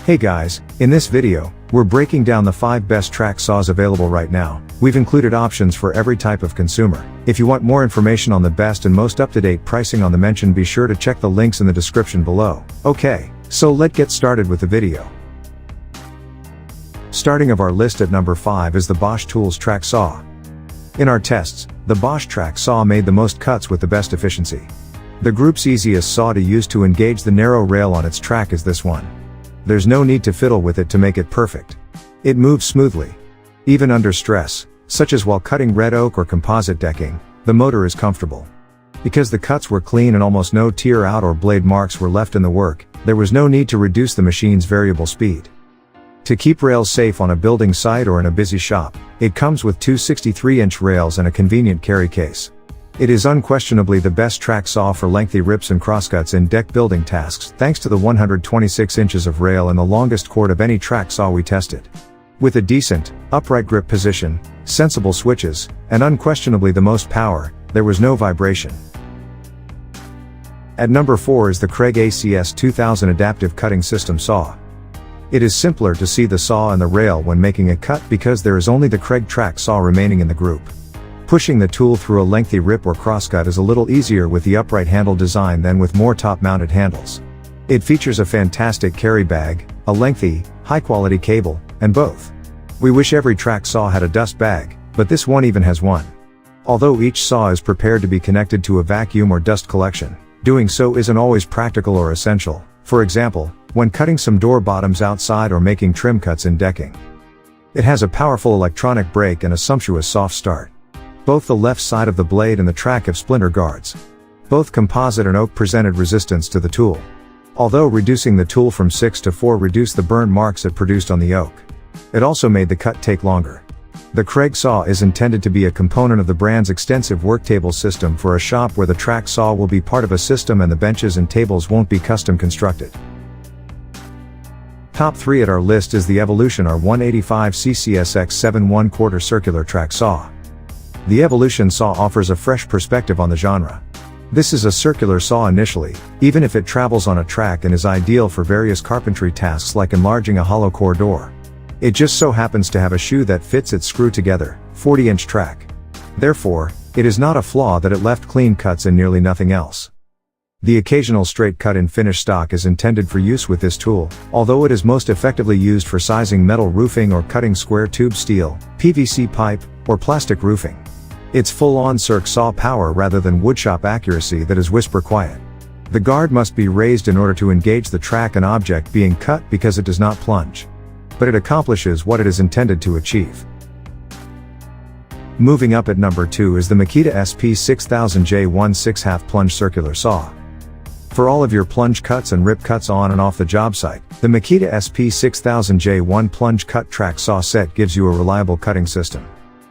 Hey guys, in this video, we're breaking down the 5 best track saws available right now. We've included options for every type of consumer. If you want more information on the best and most up-to-date pricing on the mention, be sure to check the links in the description below. Okay, so let's get started with the video. Starting of our list at number 5 is the Bosch Tools track saw. In our tests, the Bosch track saw made the most cuts with the best efficiency. The group's easiest saw to use to engage the narrow rail on its track is this one. There's no need to fiddle with it to make it perfect. It moves smoothly. Even under stress, such as while cutting red oak or composite decking, the motor is comfortable. Because the cuts were clean and almost no tear out or blade marks were left in the work, there was no need to reduce the machine's variable speed. To keep rails safe on a building site or in a busy shop, it comes with two 63-inch rails and a convenient carry case. It is unquestionably the best track saw for lengthy rips and crosscuts in deck building tasks thanks to the 126 inches of rail and the longest cord of any track saw we tested. With a decent, upright grip position, sensible switches, and unquestionably the most power, there was no vibration. At number 4 is the Kreg ACS 2000 Adaptive Cutting System Saw. It is simpler to see the saw and the rail when making a cut because there is only the Kreg track saw remaining in the group. Pushing the tool through a lengthy rip or crosscut is a little easier with the upright handle design than with more top-mounted handles. It features a fantastic carry bag, a lengthy, high-quality cable, and both. We wish every track saw had a dust bag, but this one even has one. Although each saw is prepared to be connected to a vacuum or dust collection, doing so isn't always practical or essential, for example, when cutting some door bottoms outside or making trim cuts in decking. It has a powerful electronic brake and a sumptuous soft start. Both the left side of the blade and the track have splinter guards. Both composite and oak presented resistance to the tool. Although reducing the tool from 6 to 4 reduced the burn marks it produced on the oak. It also made the cut take longer. The Kreg saw is intended to be a component of the brand's extensive worktable system for a shop where the track saw will be part of a system and the benches and tables won't be custom constructed. Top 3 at our list is the Evolution R185 CCSX 7 1/4 circular track saw. The Evolution saw offers a fresh perspective on the genre. This is a circular saw initially, even if it travels on a track, and is ideal for various carpentry tasks like enlarging a hollow core door. It just so happens to have a shoe that fits its screw-together, 40-inch track. Therefore, it is not a flaw that it left clean cuts and nearly nothing else. The occasional straight cut in finished stock is intended for use with this tool, although it is most effectively used for sizing metal roofing or cutting square tube steel, PVC pipe, or plastic roofing. It's full-on circ saw power rather than woodshop accuracy that is whisper quiet. The guard must be raised in order to engage the track and object being cut because it does not plunge. But it accomplishes what it is intended to achieve. Moving up at number 2 is the Makita SP6000J1 6/2 plunge circular saw. For all of your plunge cuts and rip cuts on and off the job site, the Makita SP6000J1 plunge cut track saw set gives you a reliable cutting system.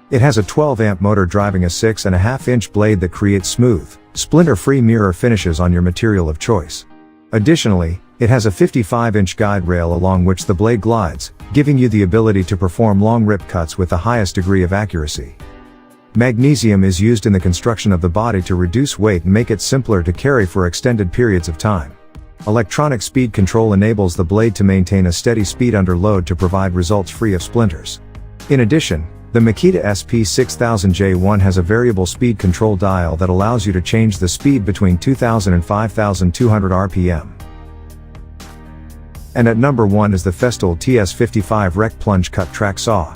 It has a 12-amp motor driving a 6.5-inch blade that creates smooth, splinter-free mirror finishes on your material of choice. Additionally, it has a 55-inch guide rail along which the blade glides, giving you the ability to perform long rip cuts with the highest degree of accuracy. Magnesium is used in the construction of the body to reduce weight and make it simpler to carry for extended periods of time. Electronic speed control enables the blade to maintain a steady speed under load to provide results free of splinters. In addition, the Makita SP6000J1 has a variable speed control dial that allows you to change the speed between 2000 and 5200 RPM. And at number 1 is the Festool TS55 Rec Plunge Cut Track Saw.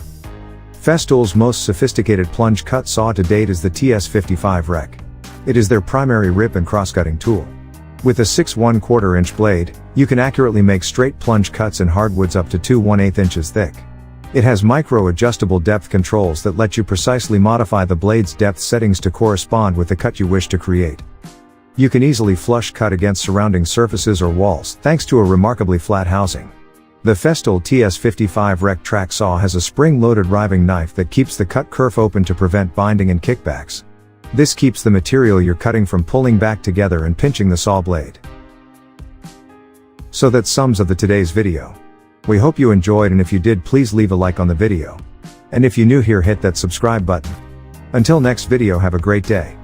Festool's most sophisticated plunge cut saw to date is the TS55 Rec. It is their primary rip and cross-cutting tool. With a 6 1/4 inch blade, you can accurately make straight plunge cuts in hardwoods up to 2 1/8 inches thick. It has micro-adjustable depth controls that let you precisely modify the blade's depth settings to correspond with the cut you wish to create. You can easily flush cut against surrounding surfaces or walls thanks to a remarkably flat housing. The Festool TS55 Rec track saw has a spring-loaded riving knife that keeps the cut kerf open to prevent binding and kickbacks. This keeps the material you're cutting from pulling back together and pinching the saw blade. So that sums up today's video. We hope you enjoyed, and if you did, please leave a like on the video. And if you're new here, hit that subscribe button. Until next video, have a great day.